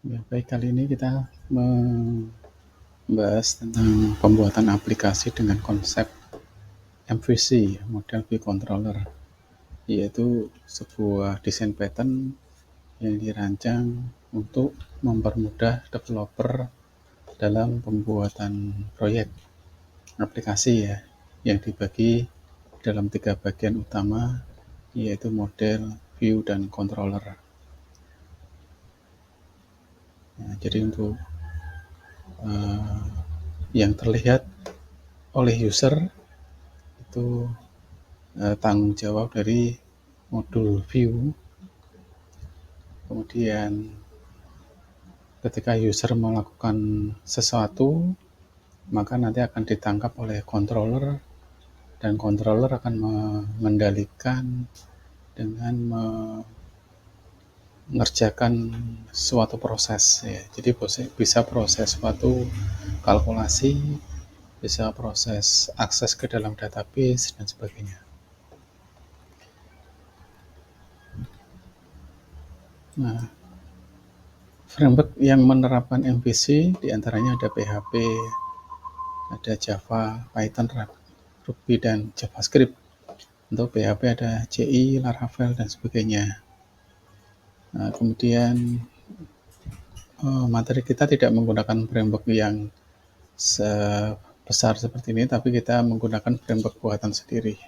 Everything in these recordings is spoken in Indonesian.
Ya, baik, kali ini kita membahas tentang pembuatan aplikasi dengan konsep MVC, Model View Controller, yaitu sebuah desain pattern yang dirancang untuk mempermudah developer dalam pembuatan proyek aplikasi ya, yang dibagi dalam 3 bagian utama, yaitu model, view, dan controller. Nah, jadi untuk yang terlihat oleh user itu tanggung jawab dari modul view. Kemudian ketika user melakukan sesuatu, maka nanti akan ditangkap oleh controller, dan controller akan mengendalikan dengan mengerjakan suatu proses ya. Jadi bisa proses suatu kalkulasi, bisa proses akses ke dalam database dan sebagainya. Nah, framework yang menerapkan MVC diantaranya ada PHP, ada Java, Python, Ruby, dan JavaScript. Untuk PHP ada CI, Laravel, dan sebagainya. Nah, kemudian materi kita tidak menggunakan framework yang sebesar seperti ini, tapi kita menggunakan framework buatan sendiri.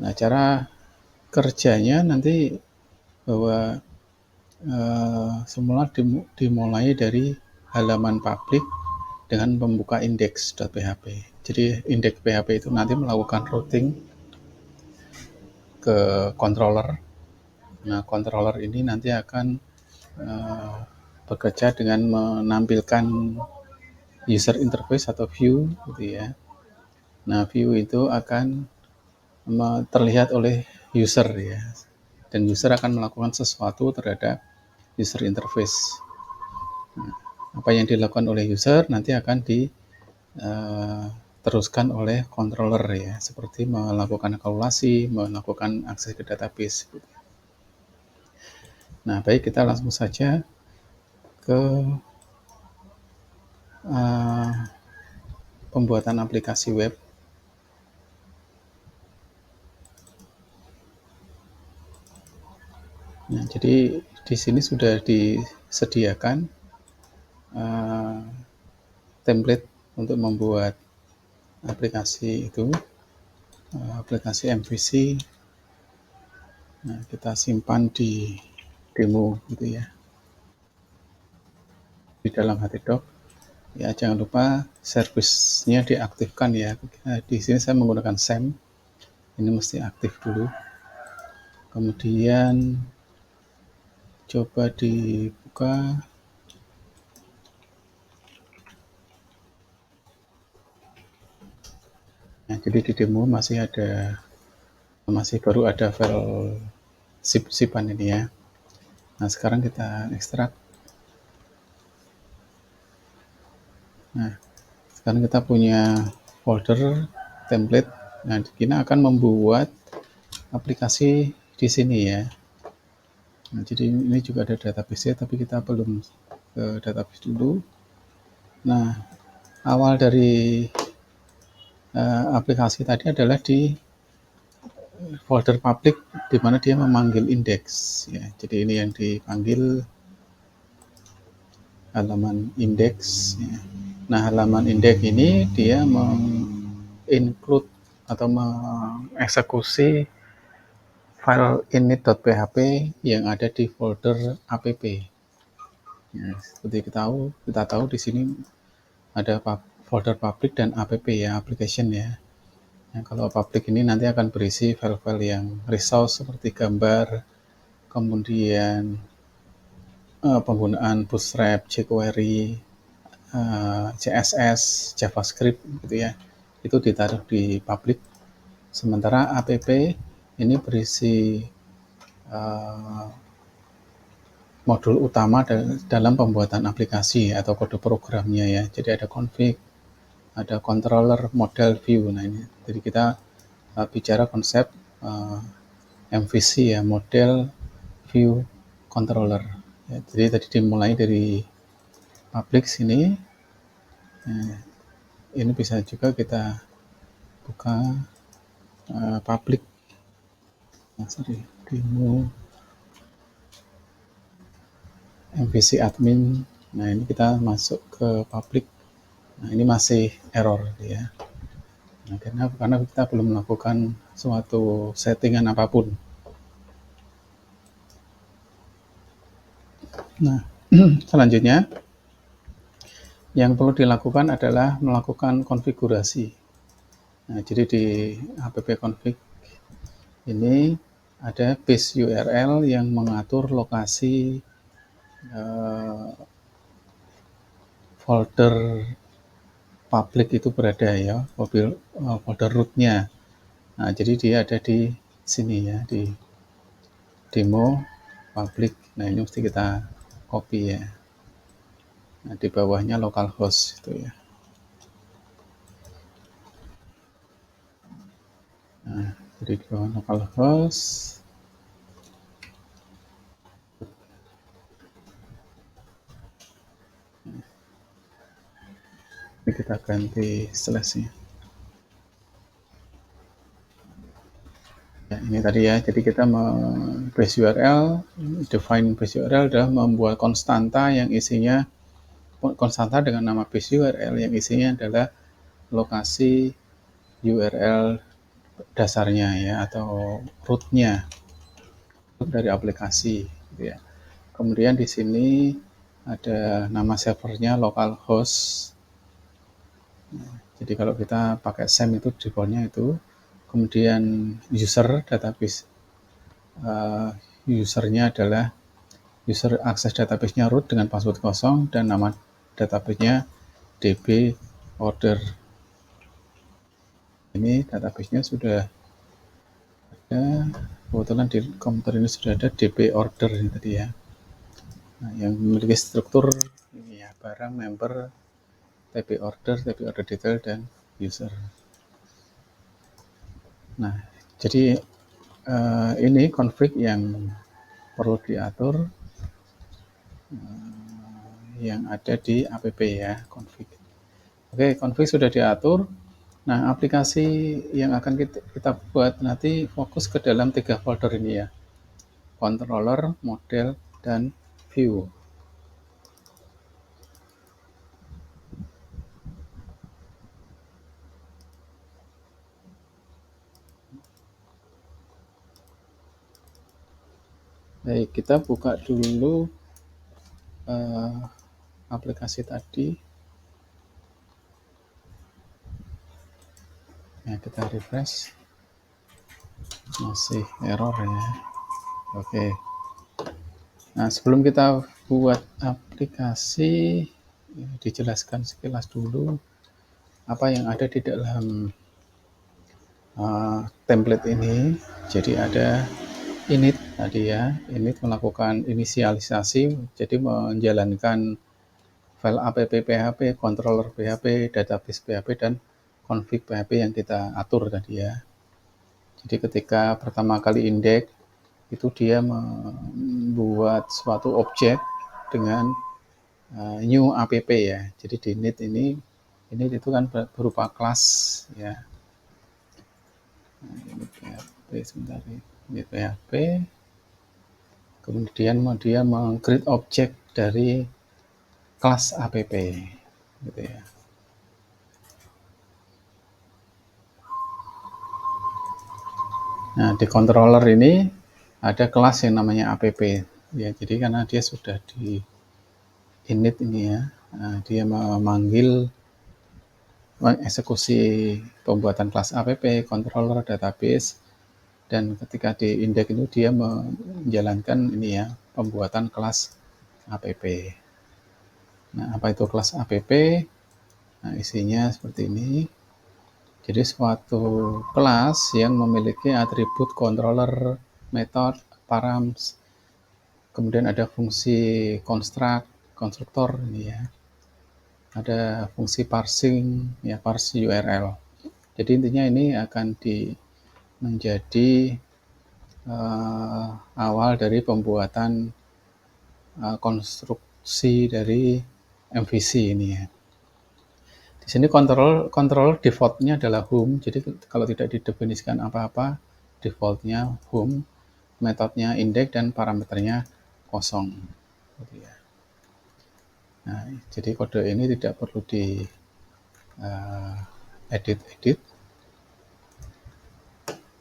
Nah, cara kerjanya nanti bahwa semula dimulai dari halaman publik dengan membuka index.php. Jadi index PHP itu nanti melakukan routing ke controller. Nah, controller ini nanti akan bekerja dengan menampilkan user interface atau view gitu ya. Nah, view itu akan terlihat oleh user ya. Dan user akan melakukan sesuatu terhadap user interface. Nah, apa yang dilakukan oleh user nanti akan diteruskan oleh controller ya, seperti melakukan kalkulasi, melakukan akses ke database. Nah, baik, kita langsung saja ke pembuatan aplikasi web. Nah, jadi di sini sudah disediakan template untuk membuat aplikasi itu, aplikasi MVC. Nah, kita simpan di demo gitu ya, di dalam htdoc. Ya, jangan lupa servisnya diaktifkan ya. Di sini saya menggunakan SAM, ini mesti aktif dulu. Kemudian coba dibuka. Nah, jadi di demo masih baru ada file zip-zipan ini ya. Nah, sekarang kita ekstrak. Nah, sekarang kita punya folder template. Nah, kita akan membuat aplikasi di sini ya. Nah, jadi ini juga ada database, tapi kita belum ke database dulu. Nah, awal dari aplikasi tadi adalah di folder public, di mana dia memanggil index ya. Jadi ini yang dipanggil halaman index ya. Nah, halaman index ini dia include atau mengeksekusi file init.php yang ada di folder app. Ya, seperti kita tahu di sini ada folder public dan app ya, application ya. Nah, kalau public ini nanti akan berisi file-file yang resource seperti gambar, kemudian penggunaan Bootstrap, jQuery, CSS, JavaScript gitu ya. Itu ditaruh di public. Sementara app ini berisi modul utama dalam pembuatan aplikasi atau kode programnya ya. Jadi ada config, ada controller, model, view. Nah, ini jadi kita bicara konsep MVC ya, model, view, controller. Ya, jadi tadi dimulai dari public sini. Nah, ini bisa juga kita buka public. Nah, sorry, demo MVC admin. Nah, ini kita masuk ke public. Nah, ini masih error ya. Nah, karena kita belum melakukan suatu settingan apapun. Nah, selanjutnya yang perlu dilakukan adalah melakukan konfigurasi. Nah, jadi di app config ini ada base URL yang mengatur lokasi folder public itu berada ya, folder rootnya. Nah, jadi dia ada di sini ya, di demo public. Nah, ini mesti kita copy ya. Nah, di bawahnya localhost itu ya. Nah, jadi di bawah localhost. Ini kita ganti slashnya. Ya, ini tadi ya, jadi kita base URL, define base URL adalah membuat konstanta yang isinya konstanta dengan nama base URL yang isinya adalah lokasi URL dasarnya ya, atau rootnya dari aplikasi gitu ya. Kemudian di sini ada nama servernya localhost. Jadi kalau kita pakai SAM itu defaultnya itu, kemudian user database usernya adalah user akses database-nya root dengan password kosong dan nama database-nya db order. Ini database-nya sudah ada, kebetulan di komputer ini sudah ada db order ini tadi ya. Nah, yang memiliki struktur ini ya, barang, member, TP order detail, dan user. Nah, jadi ini konflik yang perlu diatur yang ada di app ya, config. Oke, config sudah diatur. Nah, aplikasi yang akan kita buat nanti fokus ke dalam 3 folder ini ya. Controller, model, dan view. Baik, kita buka dulu aplikasi tadi. Ya, kita refresh. Masih error ya. Oke. Nah, sebelum kita buat aplikasi, dijelaskan sekilas dulu apa yang ada di dalam template ini. Jadi ada init tadi ya, init melakukan inisialisasi, jadi menjalankan file app php, controller php, database php, dan config php yang kita atur tadi ya. Jadi ketika pertama kali indeks itu dia membuat suatu objek dengan new app ya. Jadi di init ini itu kan berupa kelas ya. Nah, ini PHP sebentar ini PHP. Kemudian dia meng-create objek dari kelas app gitu ya. Nah, di controller ini ada kelas yang namanya app ya. Jadi karena dia sudah di init ini ya, nah, dia memanggil mengeksekusi pembuatan kelas app, controller, database, dan ketika di indeks itu dia menjalankan ini ya, pembuatan kelas app. Nah, apa itu kelas app? Nah, isinya seperti ini. Jadi suatu kelas yang memiliki atribut controller, method, params, kemudian ada fungsi construct, konstruktor ini ya. Ada fungsi parsing, ya parse URL. Jadi intinya ini akan menjadi awal dari pembuatan konstruksi dari MVC ini ya. Di sini control defaultnya adalah home, jadi kalau tidak didefinisikan apa-apa, defaultnya home, metodenya index dan parameternya kosong. Gitu ya. Nah, jadi kode ini tidak perlu di edit.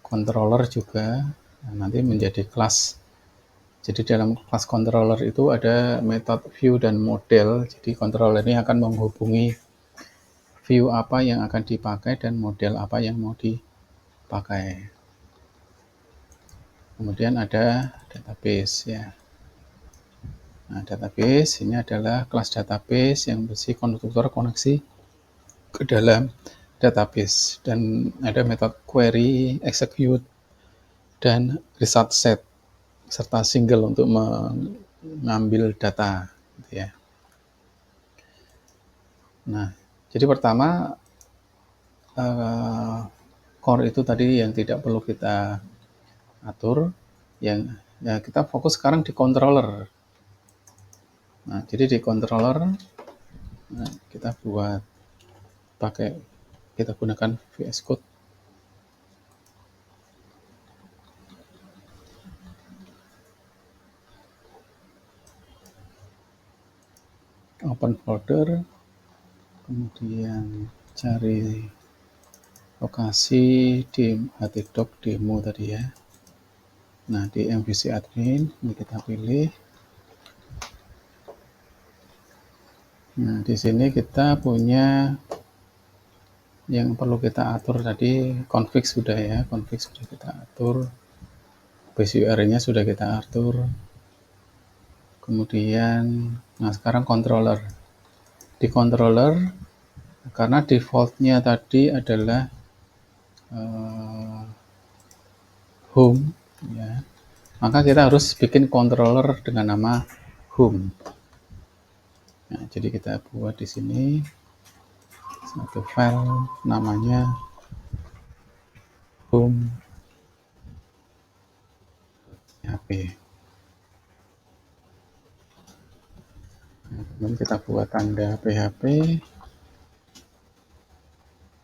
Controller juga nanti menjadi kelas. Jadi dalam kelas controller itu ada metode view dan model. Jadi controller ini akan menghubungi view apa yang akan dipakai dan model apa yang mau dipakai. Kemudian ada database ya. Nah, database ini adalah kelas database yang berisi konstruktor koneksi ke dalam database, dan ada metode query, execute, dan result set serta single untuk mengambil data gitu ya. Nah, jadi pertama core itu tadi yang tidak perlu kita atur, yang ya kita fokus sekarang di controller. Nah, jadi di controller kita gunakan VS Code. Open folder, kemudian cari lokasi di htdoc demo tadi ya. Nah, di MVC admin ini kita pilih. Nah, di sini kita punya yang perlu kita atur tadi, config sudah ya, config sudah kita atur, base URL-nya sudah kita atur. Kemudian, nah sekarang controller. Di controller, karena defaultnya tadi adalah home, ya, maka kita harus bikin controller dengan nama home. Nah, jadi kita buat di sini satu file namanya home PHP. Kemudian kita buat tanda PHP,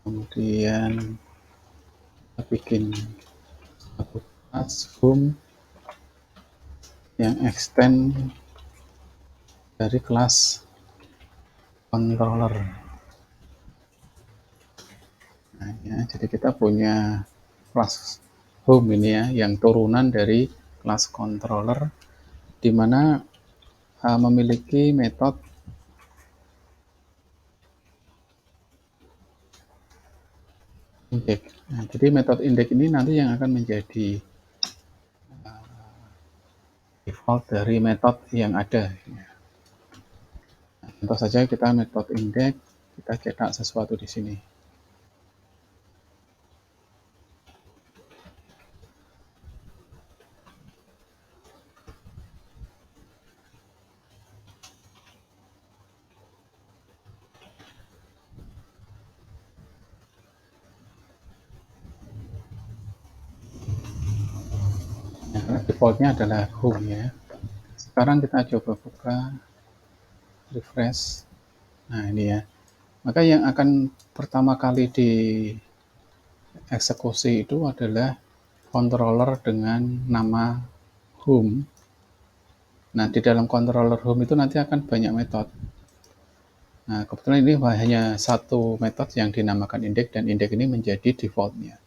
kemudian kita bikin satu class home yang extend dari kelas controller. Nah, ya, jadi kita punya kelas home ini ya, yang turunan dari kelas controller, di mana memiliki metode index. Nah, jadi metode index ini nanti yang akan menjadi default dari metode yang ada. Nah, contoh saja kita metode index, kita cetak sesuatu di sini. Nah, defaultnya adalah home ya. Sekarang kita coba buka, refresh. Nah, ini ya. Maka yang akan pertama kali dieksekusi itu adalah controller dengan nama home. Nah, di dalam controller home itu nanti akan banyak metode. Nah, kebetulan ini hanya satu metode yang dinamakan index, dan index ini menjadi defaultnya.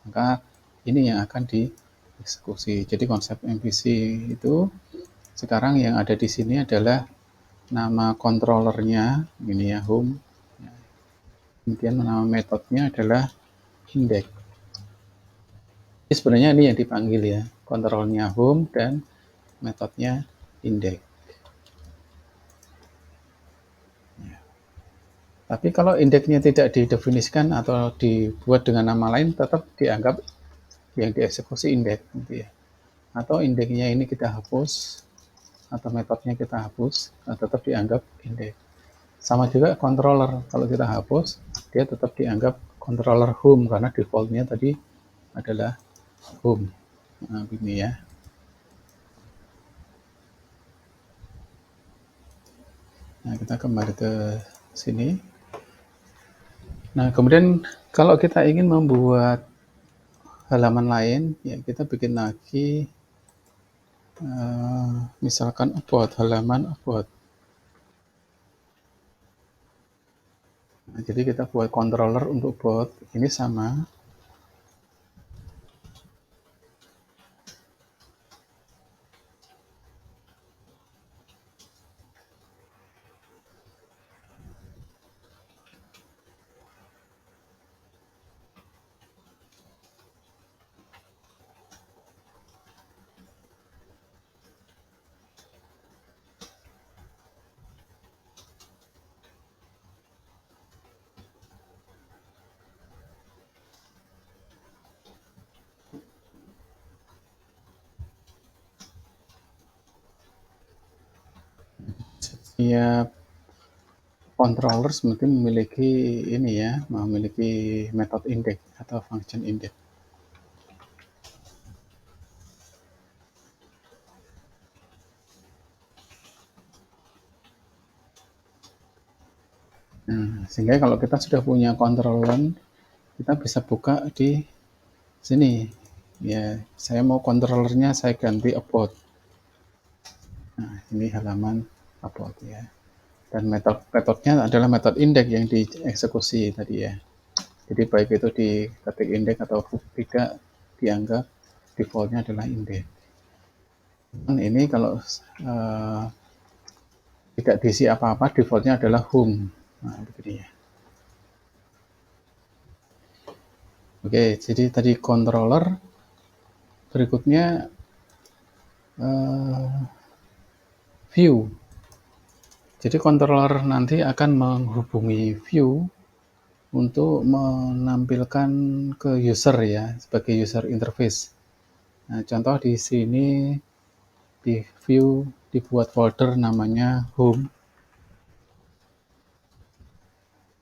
Maka ini yang akan dieksekusi. Jadi konsep MVC itu sekarang yang ada di sini adalah nama controllernya, ini ya, home. Kemudian nama metodenya adalah index. Jadi sebenarnya ini yang dipanggil ya, kontrolnya home dan metodenya index. Tapi kalau indeksnya tidak didefinisikan atau dibuat dengan nama lain, tetap dianggap yang dieksekusi indeks gitu ya. Atau indeksnya ini kita hapus atau metodenya kita hapus, nah tetap dianggap indeks. Sama juga controller, kalau kita hapus, dia tetap dianggap controller home karena defaultnya tadi adalah home. Nah, ini ya. kita kembali ke sini. Nah, kemudian kalau kita ingin membuat halaman lain, ya kita bikin lagi, misalkan about, halaman about. Nah, jadi kita buat controller untuk about, ini sama. Setiap controllers mungkin memiliki ini ya, memiliki method index atau function index. Nah, sehingga kalau kita sudah punya controller, kita bisa buka di sini. Ya, saya mau controllernya saya ganti about. Nah, ini halaman about ya. Dan metodenya adalah metode index yang dieksekusi tadi ya. Jadi baik itu di ketik index atau tidak, dianggap defaultnya adalah index. Ini kalau tidak diisi apa-apa, defaultnya adalah home. Nah, begini ya. Oke, jadi tadi controller. Berikutnya view. Jadi controller nanti akan menghubungi view untuk menampilkan ke user ya, sebagai user interface. Nah, contoh di sini di view dibuat folder namanya home.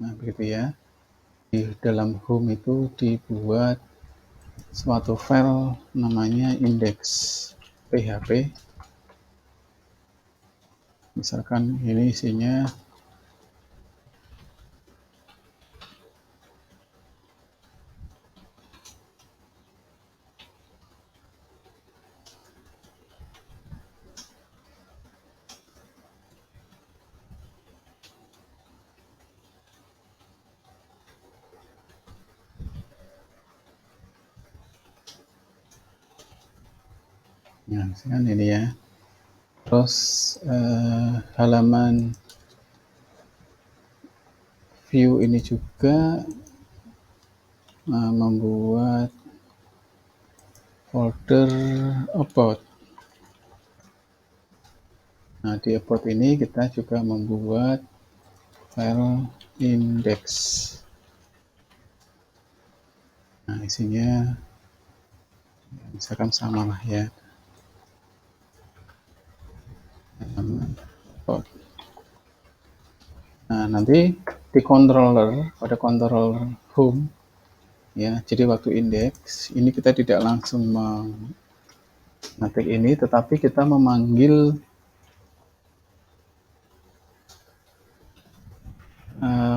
Nah, begitu ya. Di dalam home itu dibuat suatu file namanya index.php. Misalkan ini isinya nah, misalkan ini ya. Terus halaman view ini juga membuat folder about. Nah, di about ini kita juga membuat file index. Nah, isinya misalkan sama lah ya. About. Nah, nanti di controller, pada controller home ya, jadi waktu index ini kita tidak langsung mengetik ini, tetapi kita memanggil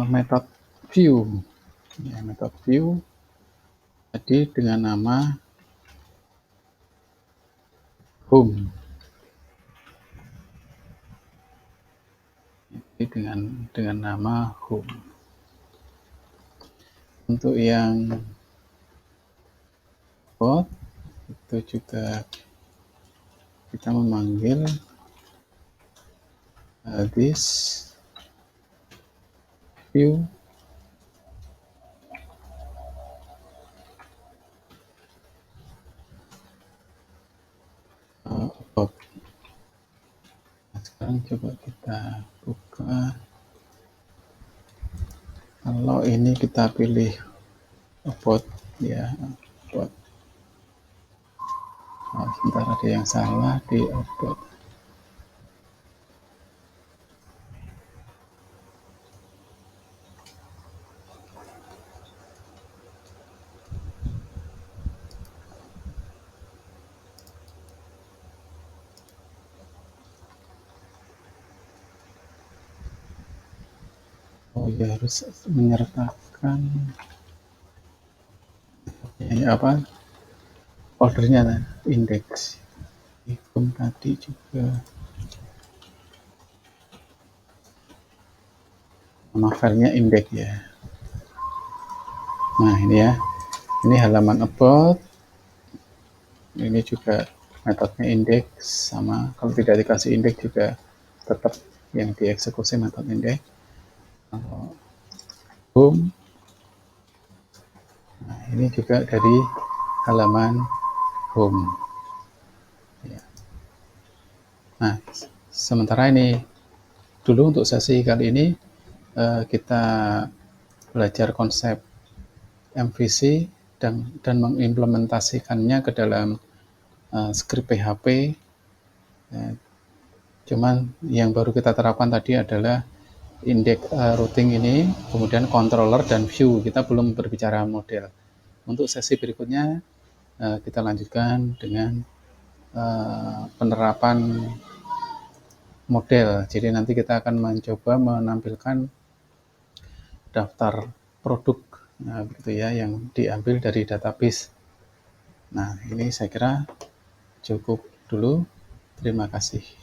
method view ya, method view jadi dengan nama home, jadi dengan nama home. Untuk yang about itu juga kita memanggil this view about. Nah, sekarang coba kita buka. Kalau ini kita pilih about ya, about. Nah, sebentar ada yang salah di about. Oh ya, harus menyertakan ini apa, ordernya, indeks. Item tadi juga nama filenya indeks ya. Nah ini ya, ini halaman about, ini juga metodenya indeks, sama kalau tidak dikasih indeks juga tetap yang dieksekusi metode indeks. Home, nah ini juga dari halaman home ya. Nah sementara ini dulu untuk sesi kali ini kita belajar konsep MVC dan mengimplementasikannya ke dalam script PHP. Cuman yang baru kita terapkan tadi adalah index routing ini, kemudian controller dan view. Kita belum berbicara model. Untuk sesi berikutnya kita lanjutkan dengan penerapan model. Jadi nanti kita akan mencoba menampilkan daftar produk, nah, begitu ya, yang diambil dari database. Nah, ini saya kira cukup dulu. Terima kasih.